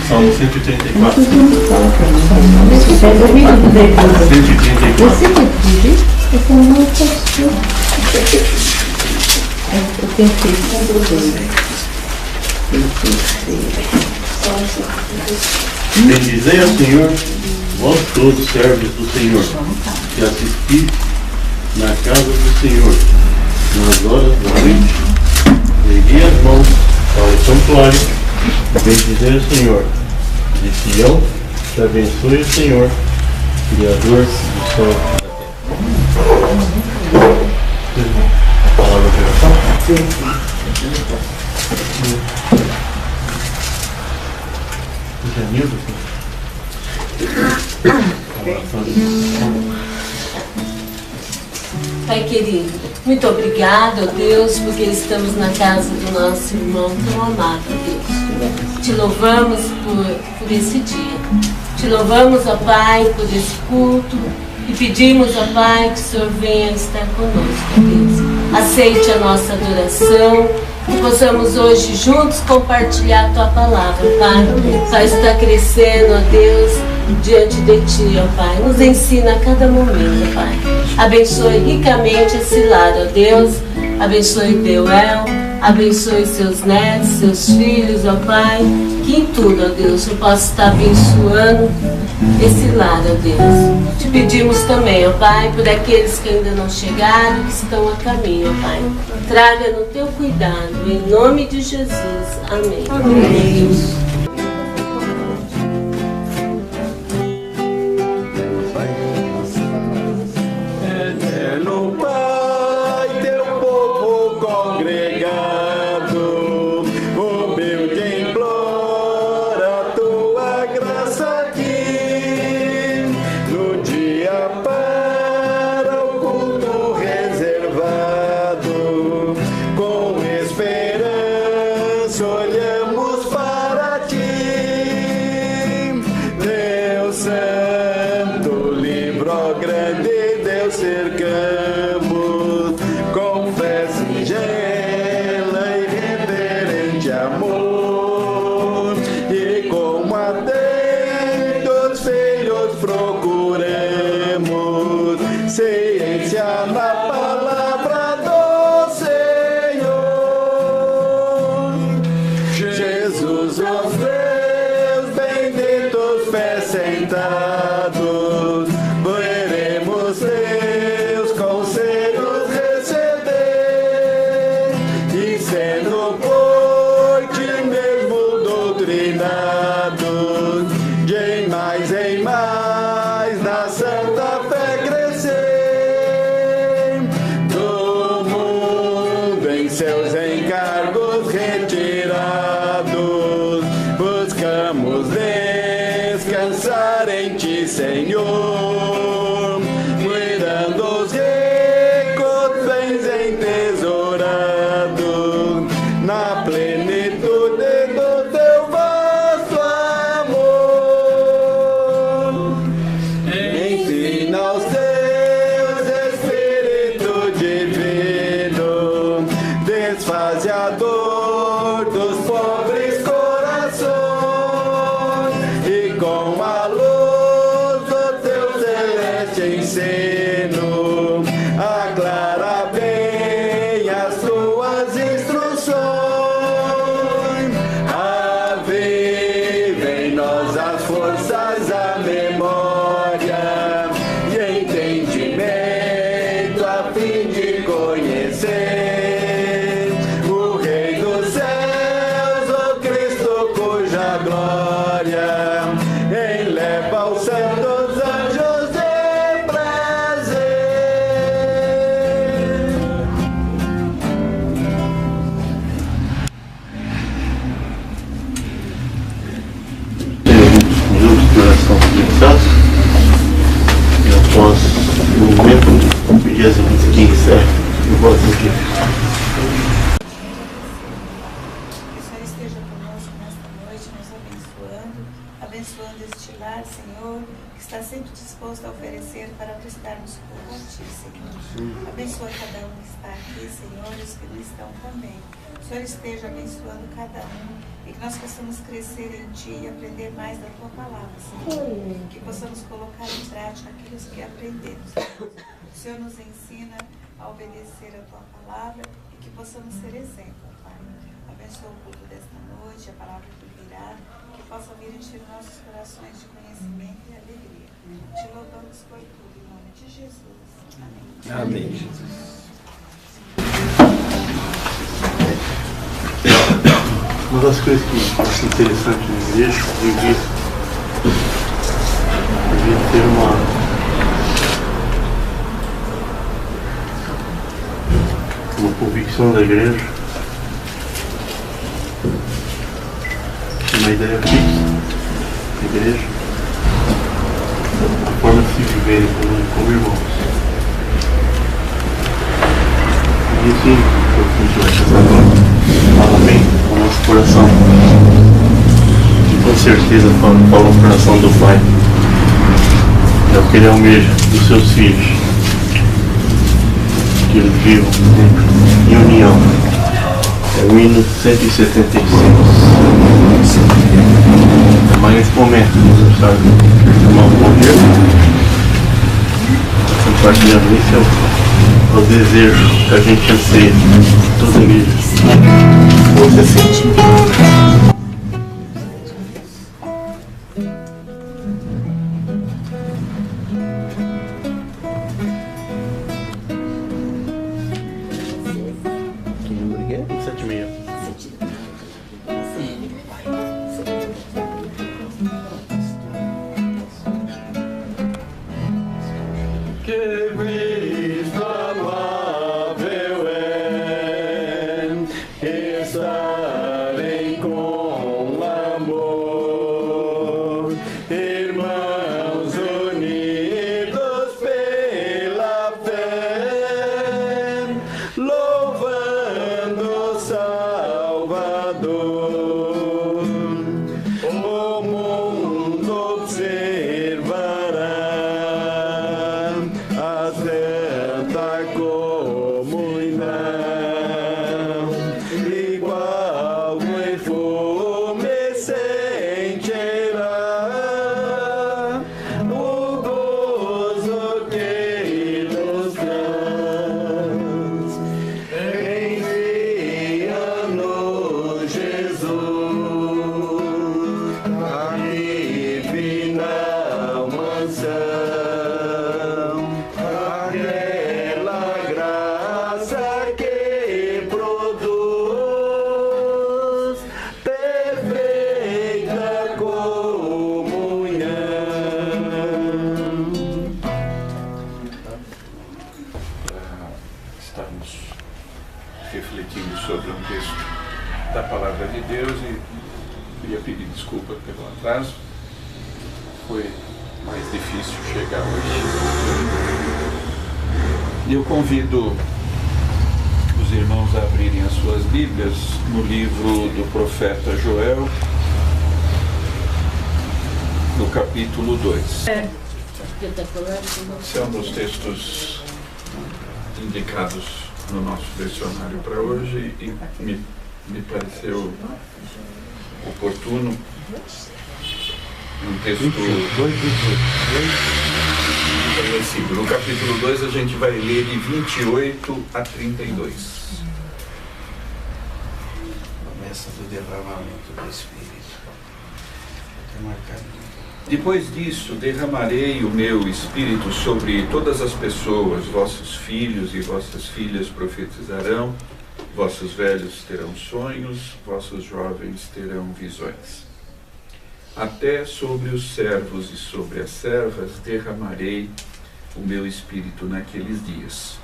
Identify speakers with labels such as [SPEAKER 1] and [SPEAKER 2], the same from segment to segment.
[SPEAKER 1] Salmo 134. 134. Bendizei ao Senhor, vós todos servos do Senhor, que assistis na casa do Senhor, nas horas da noite. Ergui as mãos para o santuário, bendizei ao Senhor. De Sião, te abençoe o Senhor, Criador do céu e da terra. A palavra de oração? Sim.
[SPEAKER 2] Pai querido, muito obrigado, Deus, porque estamos na casa do nosso irmão tão amado, Deus. Te louvamos por esse dia. Te louvamos, ó Pai, por esse culto e pedimos, ó Pai, que o Senhor venha estar conosco, Deus. Aceite a nossa adoração, que possamos hoje juntos compartilhar a Tua palavra, Pai. Faz estar crescendo, ó Deus, diante de Ti, ó Pai. Nos ensina a cada momento, Pai. Abençoe ricamente esse lar, ó Deus. Abençoe Deuel, abençoe seus netos, seus filhos, ó Pai. Que em tudo, ó Deus, eu possa estar abençoando esse lar, ó Deus. Te pedimos também, ó Pai, por aqueles que ainda não chegaram, que estão a caminho, ó Pai. Traga no Teu cuidado, em nome de Jesus. Amém. Amém.
[SPEAKER 3] Abençoando este lar, Senhor, que está sempre disposto a oferecer para prestarmos culto a Ti, Senhor. Abençoa cada um que está aqui, Senhor, e os que não estão também. O Senhor esteja abençoando cada um e que nós possamos crescer em Ti e aprender mais da Tua palavra, Senhor. Que possamos colocar em prática aquilo que aprendemos. O Senhor nos ensina a obedecer a Tua palavra e que possamos ser exemplo, Pai. Abençoa o culto desta noite, a palavra que virá, que possa vir encher nossos corações de conhecimento e alegria. Te louvamos por tudo, em nome de Jesus. Amém.
[SPEAKER 4] Amém, Jesus.
[SPEAKER 1] Uma das coisas que eu acho interessante na igreja devia ter uma convicção da igreja, uma ideia fixa da igreja, a forma de se viver como irmãos. E assim, a gente vai cantar agora. Fala bem com o nosso coração. E com certeza fala o coração do Pai. É o que Ele almeja dos seus filhos. Que eles vivam em união. É o hino 176. É mais nesse momento que nós precisamos tomar um momento. Compartilhando isso é o desejo que a gente anseia toda a igreja. Você sente. Que número que é? 76.
[SPEAKER 4] refletindo sobre um texto da Palavra de Deus e queria pedir desculpa pelo atraso. Foi mais difícil chegar hoje. E eu convido os irmãos a abrirem as suas Bíblias no livro do profeta Joel, no capítulo 2. Esse é um dos textos indicados no nosso lecionário para hoje e me pareceu oportuno. Um texto conhecido. No capítulo 2 a gente vai ler de 28 a 32.
[SPEAKER 5] Promessa do derramamento do Espírito. Está marcadinho.
[SPEAKER 4] Depois disso, derramarei o meu Espírito sobre todas as pessoas. Vossos filhos e vossas filhas profetizarão, vossos velhos terão sonhos, vossos jovens terão visões. Até sobre os servos e sobre as servas derramarei o meu Espírito naqueles dias.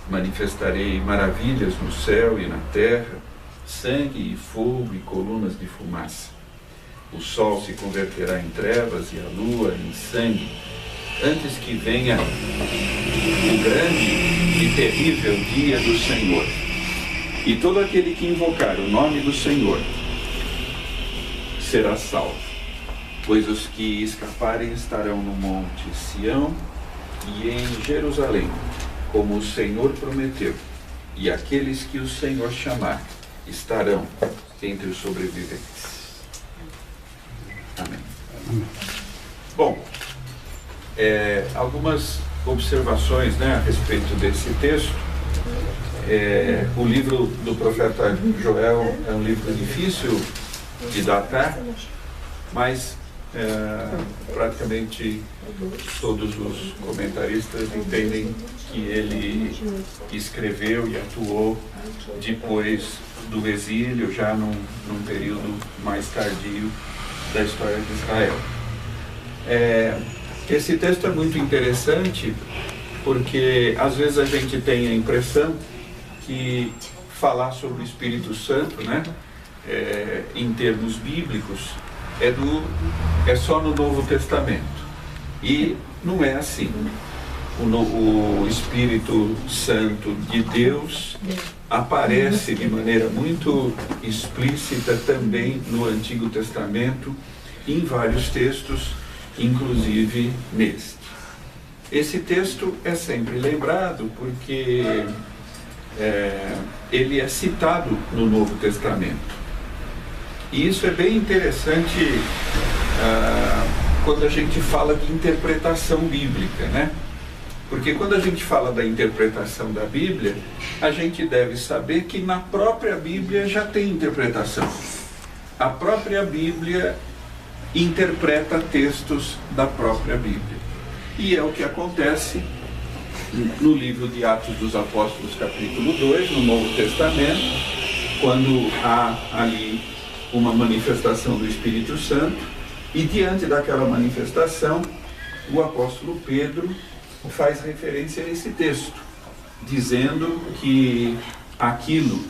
[SPEAKER 4] Manifestarei maravilhas no céu e na terra, sangue e fogo e colunas de fumaça. O sol se converterá em trevas e a lua em sangue, antes que venha o grande e terrível dia do Senhor. E todo aquele que invocar o nome do Senhor será salvo. Pois os que escaparem estarão no monte Sião e em Jerusalém, como o Senhor prometeu. E aqueles que o Senhor chamar estarão entre os sobreviventes. Amém. Bom, algumas observações, né, a respeito desse texto. O livro do profeta Joel é um livro difícil de datar, mas praticamente todos os comentaristas entendem que ele escreveu e atuou depois do exílio, já num período mais tardio da história de Israel. Esse texto é muito interessante porque às vezes a gente tem a impressão que falar sobre o Espírito Santo, né, em termos bíblicos, é só no Novo Testamento. E não é assim. O Espírito Santo de Deus aparece de maneira muito explícita também no Antigo Testamento, em vários textos, inclusive neste. Esse texto é sempre lembrado porque ele é citado no Novo Testamento. E isso é bem interessante quando a gente fala de interpretação bíblica, né? Porque quando a gente fala da interpretação da Bíblia, a gente deve saber que na própria Bíblia já tem interpretação. A própria Bíblia interpreta textos da própria Bíblia. E é o que acontece no livro de Atos dos Apóstolos, capítulo 2, no Novo Testamento, quando há ali uma manifestação do Espírito Santo, e diante daquela manifestação, o apóstolo Pedro faz referência a esse texto, dizendo que aquilo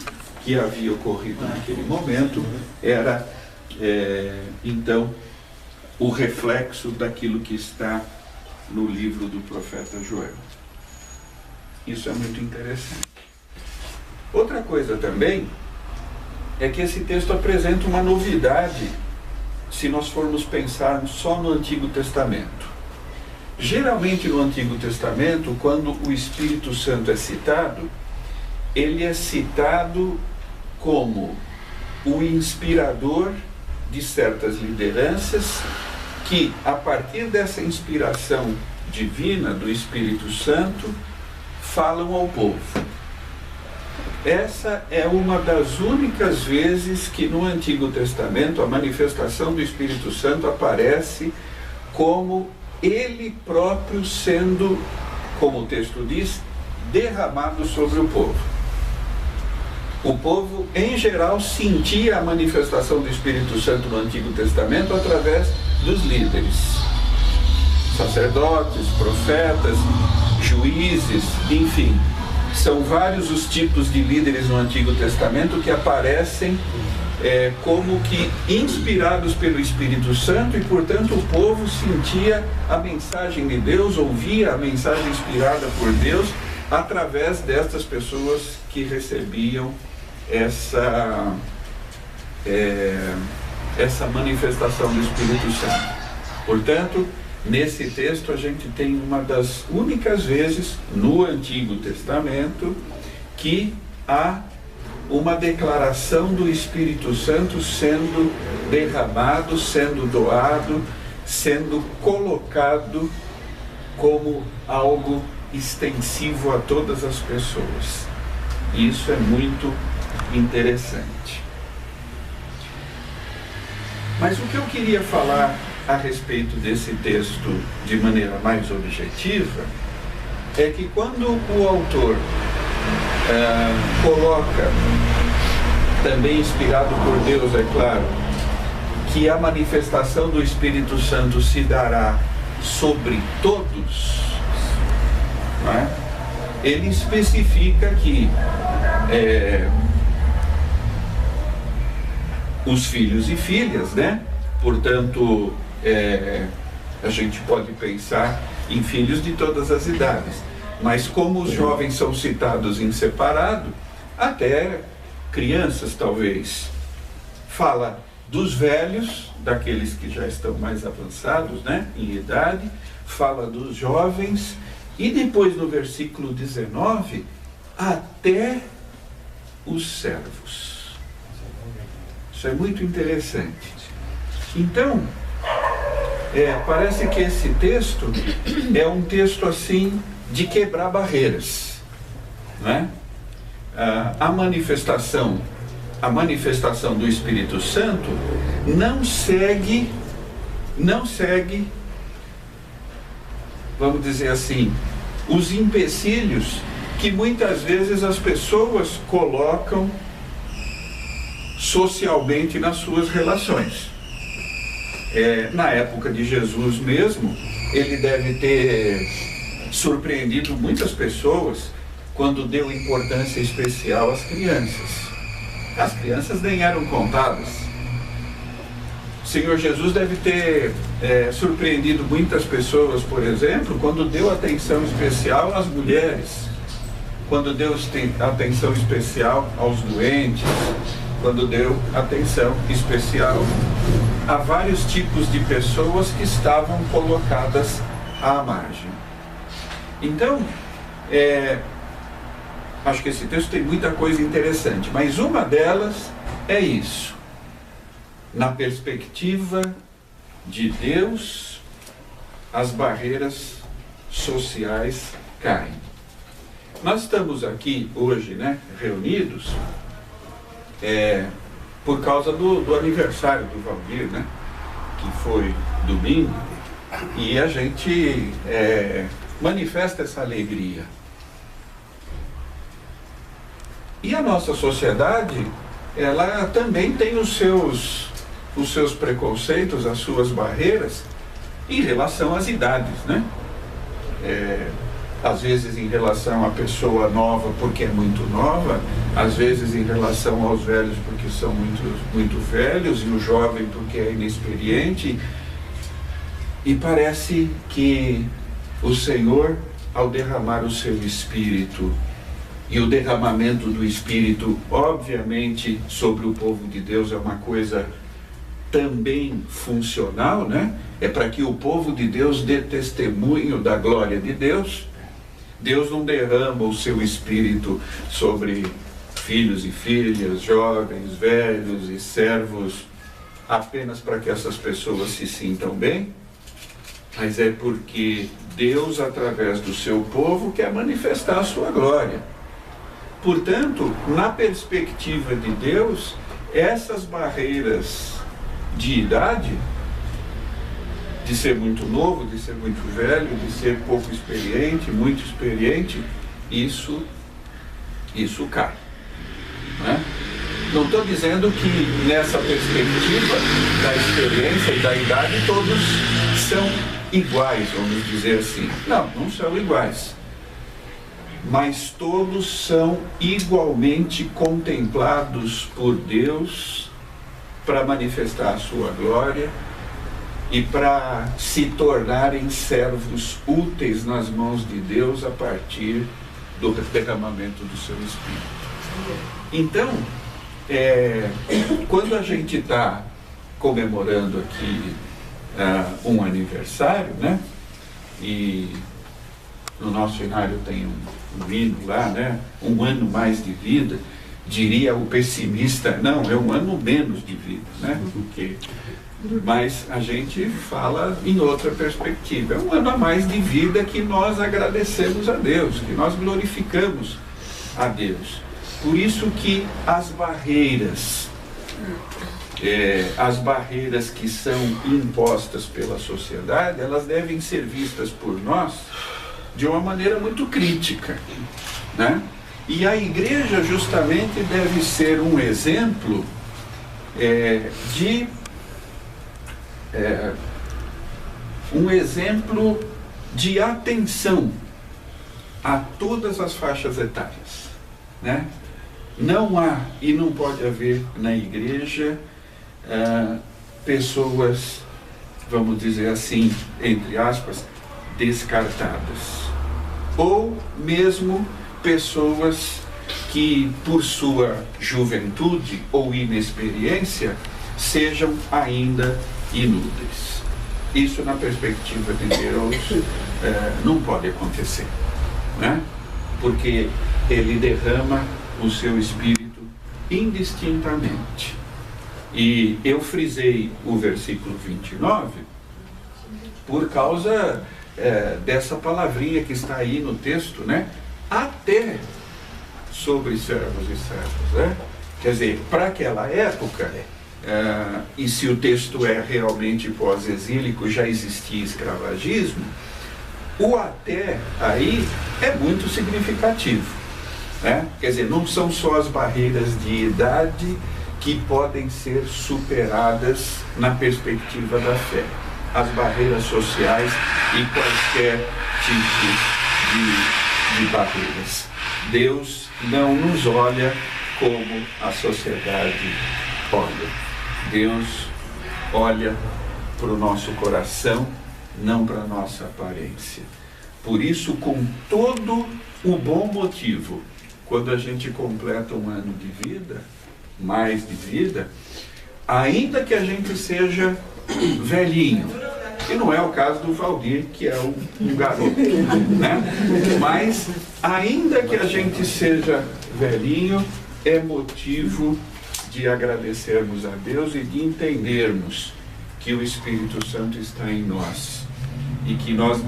[SPEAKER 4] que havia ocorrido naquele momento era, então, o reflexo daquilo que está no livro do profeta Joel. Isso é muito interessante. Outra coisa também é que esse texto apresenta uma novidade se nós formos pensar só no Antigo Testamento. Geralmente no Antigo Testamento, quando o Espírito Santo é citado, ele é citado como o inspirador de certas lideranças que, a partir dessa inspiração divina do Espírito Santo, falam ao povo. Essa é uma das únicas vezes que no Antigo Testamento a manifestação do Espírito Santo aparece como ele próprio sendo, como o texto diz, derramado sobre o povo. O povo, em geral, sentia a manifestação do Espírito Santo no Antigo Testamento através dos líderes, sacerdotes, profetas, juízes, enfim. São vários os tipos de líderes no Antigo Testamento que aparecem como que inspirados pelo Espírito Santo, e portanto o povo sentia a mensagem de Deus, ouvia a mensagem inspirada por Deus através destas pessoas que recebiam essa manifestação do Espírito Santo. Portanto, nesse texto a gente tem uma das únicas vezes no Antigo Testamento que há uma declaração do Espírito Santo sendo derramado, sendo doado, sendo colocado como algo extensivo a todas as pessoas. Isso é muito interessante. Mas o que eu queria falar a respeito desse texto de maneira mais objetiva é que quando o autor coloca, também inspirado por Deus, é claro, que a manifestação do Espírito Santo se dará sobre todos, não é? Ele especifica que os filhos e filhas, né? Portanto, a gente pode pensar em filhos de todas as idades, mas como os jovens são citados em separado, até crianças talvez. Fala dos velhos, daqueles que já estão mais avançados, né, em idade, fala dos jovens, e depois no versículo 19, até os servos. Isso é muito interessante. Então, parece que esse texto é um texto assim de quebrar barreiras, né? A manifestação do Espírito Santo não segue, vamos dizer assim, os empecilhos que muitas vezes as pessoas colocam socialmente nas suas relações. Na época de Jesus mesmo, ele deve ter surpreendido muitas pessoas quando deu importância especial às crianças. As crianças nem eram contadas. O Senhor Jesus deve ter surpreendido muitas pessoas, por exemplo, quando deu atenção especial às mulheres, quando deu atenção especial aos doentes, quando deu atenção especial a vários tipos de pessoas que estavam colocadas à margem. Então, acho que esse texto tem muita coisa interessante, mas uma delas é isso. Na perspectiva de Deus, as barreiras sociais caem. Nós estamos aqui hoje, né, reunidos, por causa do aniversário do Valdir, né, que foi domingo, e a gente manifesta essa alegria. E a nossa sociedade, ela também tem os seus preconceitos, as suas barreiras em relação às idades, né? Às vezes em relação à pessoa nova porque é muito nova, às vezes em relação aos velhos porque são muito velhos, e o jovem porque é inexperiente. E parece que o Senhor, ao derramar o seu Espírito, e o derramamento do Espírito, obviamente, sobre o povo de Deus é uma coisa também funcional, né? É para que o povo de Deus dê testemunho da glória de Deus. Deus não derrama o seu Espírito sobre filhos e filhas, jovens, velhos e servos, apenas para que essas pessoas se sintam bem, mas é porque Deus, através do seu povo, quer manifestar a sua glória. Portanto, na perspectiva de Deus, essas barreiras de idade, de ser muito novo, de ser muito velho, de ser pouco experiente, muito experiente, isso cai, né? Não estou dizendo que nessa perspectiva da experiência e da idade todos são iguais, vamos dizer assim. Não são iguais. Mas todos são igualmente contemplados por Deus para manifestar a sua glória e para se tornarem servos úteis nas mãos de Deus a partir do derramamento do seu Espírito. Então, quando a gente está comemorando aqui um aniversário, né? E no nosso cenário tem um hino lá, né? Um ano mais de vida. Diria o pessimista, não, é um ano menos de vida, né? Mas a gente fala em outra perspectiva. É um ano a mais de vida que nós agradecemos a Deus, que nós glorificamos a Deus. Por isso que as barreiras que são impostas pela sociedade, elas devem ser vistas por nós de uma maneira muito crítica, né? E a igreja justamente deve ser um exemplo de atenção a todas as faixas etárias, né? Não há e não pode haver na igreja pessoas, vamos dizer assim, entre aspas, descartadas, ou mesmo pessoas que por sua juventude ou inexperiência sejam ainda inúteis. Isso, na perspectiva de Deus, não pode acontecer, né? Porque Ele derrama o seu Espírito indistintamente. E eu frisei o versículo 29 por causa dessa palavrinha que está aí no texto, né? Até sobre servos e servas, né? Quer dizer, para aquela época, e se o texto é realmente pós-exílico, já existia escravagismo, o até aí é muito significativo, né? Quer dizer, não são só as barreiras de idade que podem ser superadas na perspectiva da fé. As barreiras sociais e quaisquer tipos de barreiras. Deus não nos olha como a sociedade olha. Deus olha para o nosso coração, não para a nossa aparência. Por isso, com todo o bom motivo, quando a gente completa um ano de vida, mais de vida, ainda que a gente seja velhinho, e não é o caso do Valdir, que é um garoto, né? Mas ainda que a gente seja velhinho, é motivo de agradecermos a Deus e de entendermos que o Espírito Santo está em nós e que nós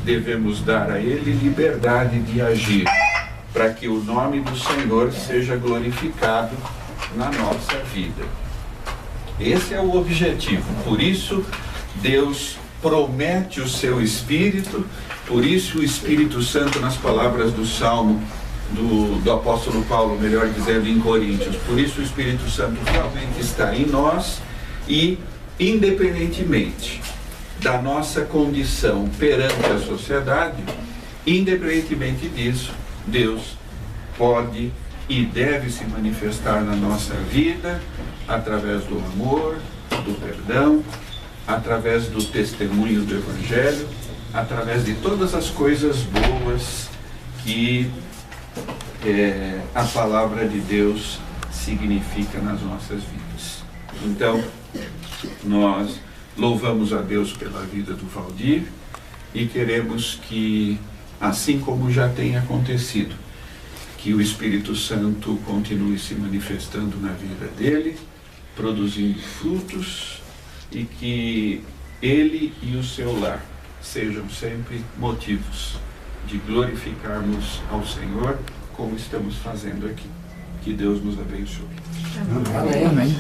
[SPEAKER 4] devemos dar a Ele liberdade de agir para que o nome do Senhor seja glorificado na nossa vida. Esse é o objetivo. Por isso Deus promete o seu Espírito, por isso o Espírito Santo, nas palavras do Salmo do apóstolo Paulo, melhor dizendo, em Coríntios, por isso o Espírito Santo realmente está em nós e, independentemente da nossa condição perante a sociedade, independentemente disso, Deus pode e deve se manifestar na nossa vida através do amor, do perdão, através do testemunho do Evangelho, através de todas as coisas boas que a palavra de Deus significa nas nossas vidas. Então, nós louvamos a Deus pela vida do Valdir e queremos que, assim como já tem acontecido, que o Espírito Santo continue se manifestando na vida dele, produzindo frutos, e que ele e o seu lar sejam sempre motivos de glorificarmos ao Senhor, como estamos fazendo aqui. Que Deus nos abençoe.
[SPEAKER 6] Amém. Amém.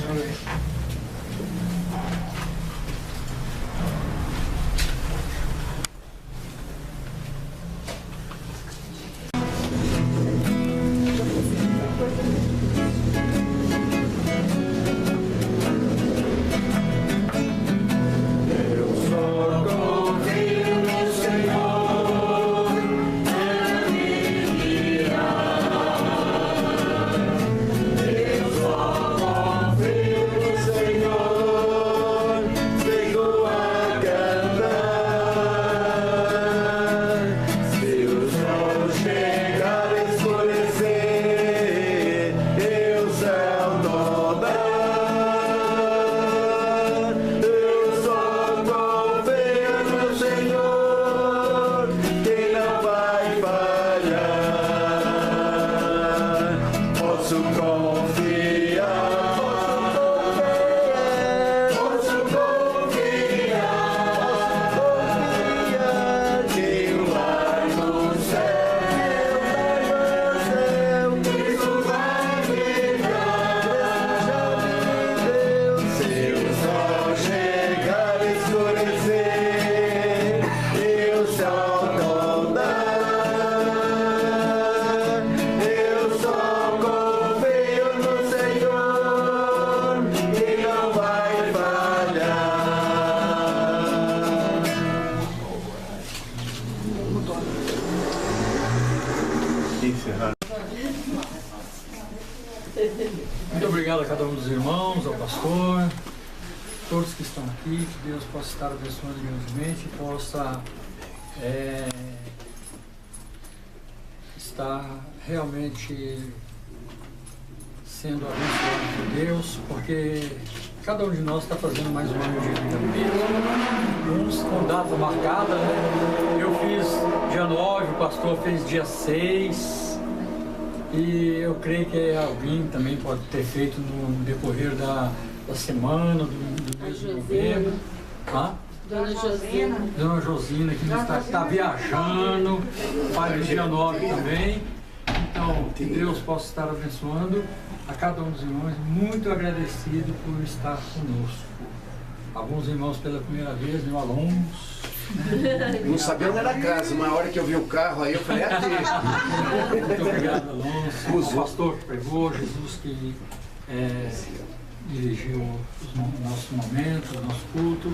[SPEAKER 7] Muito obrigado a cada um dos irmãos, ao pastor, todos que estão aqui, que Deus possa estar abençoando grandemente, possa estar realmente sendo abençoado por Deus, porque cada um de nós está fazendo mais um ano de vida mesmo. Uns com data marcada, né? Eu fiz dia 9, o pastor fez dia 6. E eu creio que alguém também pode ter feito no decorrer da semana, do mês de novembro.
[SPEAKER 2] Dona Josina.
[SPEAKER 7] Dona Josina, que está viajando, pai do dia 9 também. Então, que Deus possa estar abençoando a cada um dos irmãos, muito agradecido por estar conosco. Alguns irmãos pela primeira vez, meus alunos.
[SPEAKER 5] Não sabia onde era a casa, mas a hora que eu vi o carro aí eu falei, aqui.
[SPEAKER 7] Muito obrigado, Alonso, o pastor que pregou, Jesus que dirigiu os nossos momentos, o nosso culto.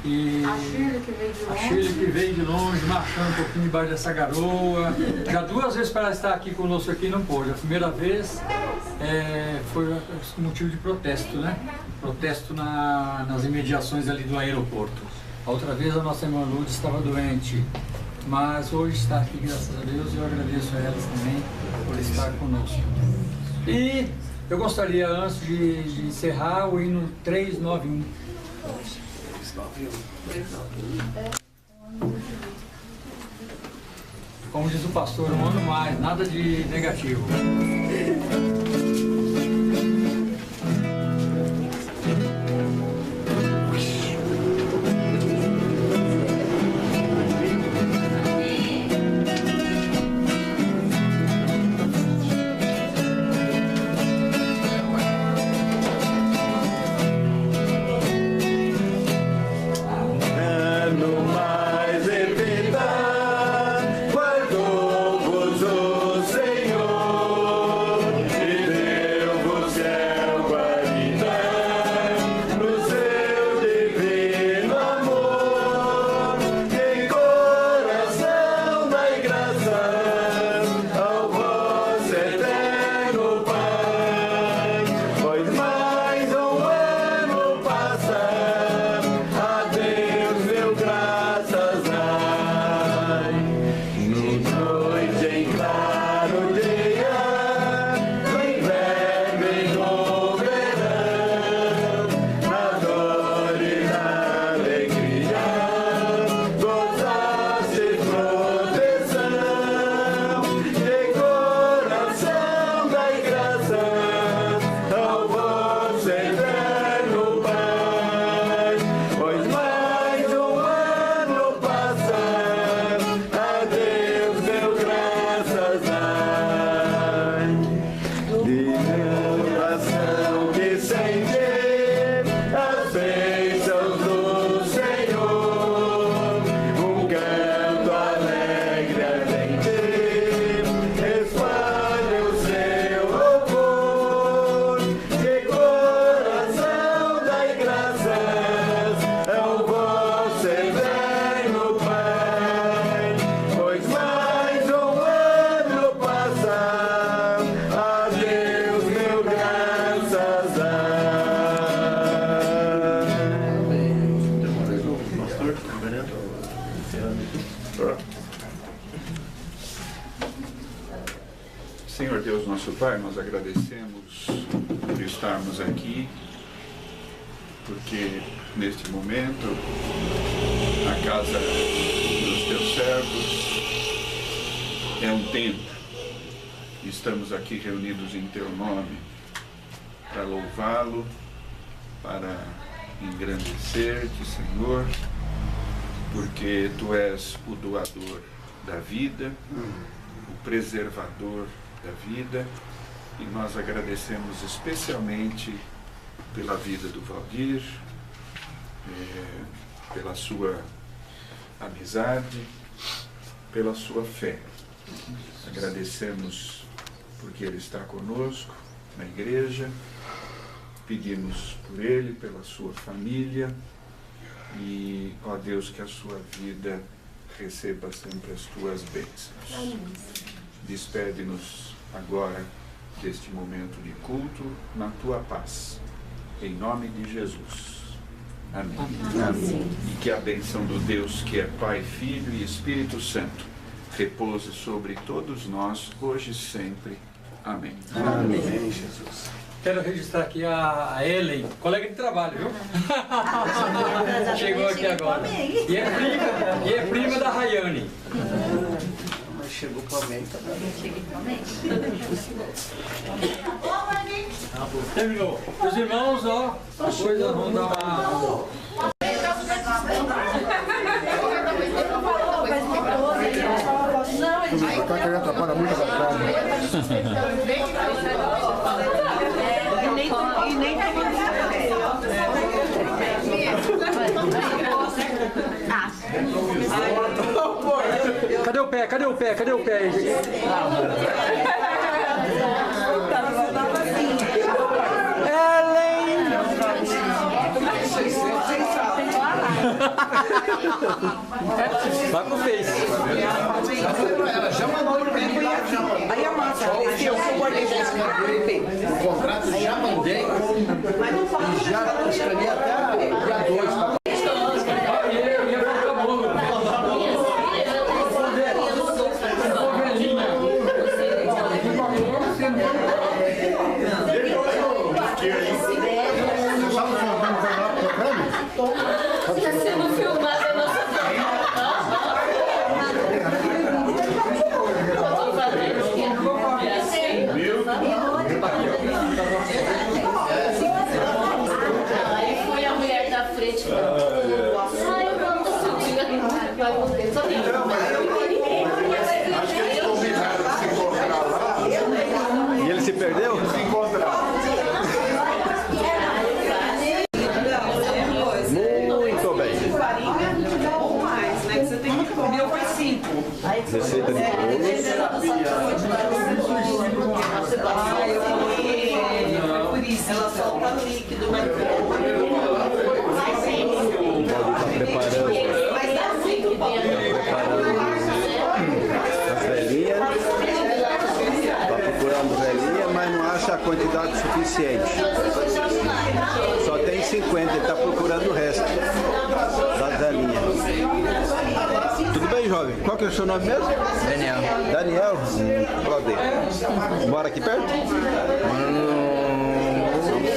[SPEAKER 7] E
[SPEAKER 8] a Shirley
[SPEAKER 7] que veio de longe, marchando um pouquinho debaixo dessa garoa. Já 2 vezes para ela estar aqui conosco aqui não pôde. A primeira vez foi motivo de protesto, né? Protesto nas imediações ali do aeroporto. A outra vez a nossa irmã Lourdes estava doente, mas hoje está aqui, graças a Deus, e eu agradeço a elas também por estar conosco. E eu gostaria, antes de encerrar, o hino 391. Como diz o pastor, um ano mais, nada de negativo.
[SPEAKER 4] Senhor Deus, nosso Pai, nós agradecemos por estarmos aqui, porque neste momento a casa dos teus servos é um templo. Estamos aqui reunidos em teu nome para louvá-lo, para engrandecer-te, Senhor, porque tu és o doador da vida, o preservador da vida, e nós agradecemos especialmente pela vida do Valdir, pela sua amizade, pela sua fé. Agradecemos porque ele está conosco na igreja, pedimos por ele, pela sua família, e, ó Deus, que a sua vida receba sempre as tuas bênçãos. Despede-nos agora deste momento de culto na tua paz. Em nome de Jesus. Amém. Amém. E que a bênção do Deus que é Pai, Filho e Espírito Santo repouse sobre todos nós, hoje e sempre. Amém.
[SPEAKER 5] Amém, Jesus.
[SPEAKER 7] Quero registrar aqui a Ellen, colega de trabalho, viu? Chegou aqui agora. E é prima da Rayane.
[SPEAKER 5] chegou para o meio, tá bom.
[SPEAKER 8] Cheguei também.
[SPEAKER 7] Terminou. Os irmãos, ó, depois nós vamos dar uma...
[SPEAKER 6] Tá querendo atrapalhar muito a calma.
[SPEAKER 8] E nem
[SPEAKER 7] Cadê o pé? Cadê o pé? Cadê o pé? Ellen! Vai pro Face.
[SPEAKER 5] Ela já mandou para mim. Aí a massa, eu guardei o contrato, já mandei e já escrevi até dia 2.
[SPEAKER 2] Está sendo filmado a nossa Aí foi a mulher da frente. Ai, eu não consegui. Vai você, só tem.
[SPEAKER 1] E ele se perdeu? Se encontraram. Muito bem. Receita de
[SPEAKER 2] Ela solta líquido, mas
[SPEAKER 1] preparando as velhinhas. Está procurando velhinha, mas não acha a quantidade suficiente. Só tem 50, ele está procurando o resto das velhinhas. Tudo bem, jovem? Qual que é o seu nome mesmo?
[SPEAKER 9] Daniel.
[SPEAKER 1] Daniel? Cadê? Mora aqui perto?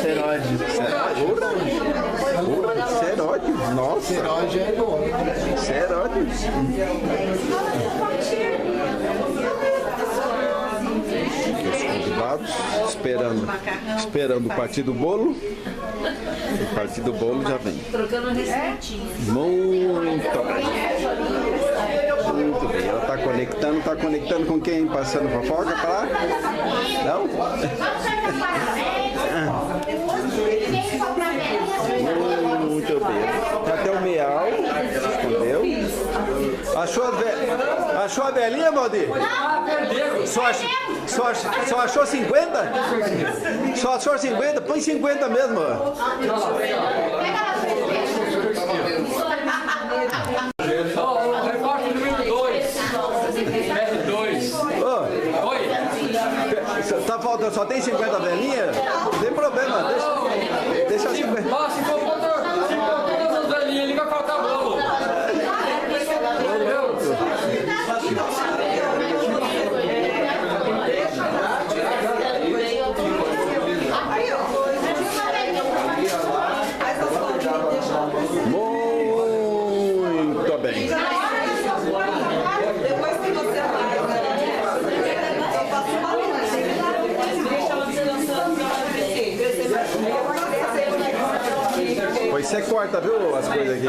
[SPEAKER 9] Seróide.
[SPEAKER 1] Seróide? Nossa!
[SPEAKER 5] Seróide é bom.
[SPEAKER 1] Seróide? Os convidados esperando o partir do bolo. O partir do bolo já vem.
[SPEAKER 8] trocando receitinha.
[SPEAKER 1] Muito bem. Muito bem. Ela está conectando com quem? Passando fofoca para lá? Não? Muito bem. Até o meal. Escondeu. Achou a velhinha, Valdir? Só achou 50? Só achou 50? Põe 50 mesmo.
[SPEAKER 7] Repórter número 2. R2. Oi.
[SPEAKER 1] Tá faltando, só tem 50 velhinhas? Não tem problema, deixa 50.
[SPEAKER 7] Se for todas as velhinhas, ele vai faltar bolo.
[SPEAKER 1] Muito bem.
[SPEAKER 3] Depois que você vai, eu faço uma
[SPEAKER 1] Pois você corta, viu, as coisas aqui.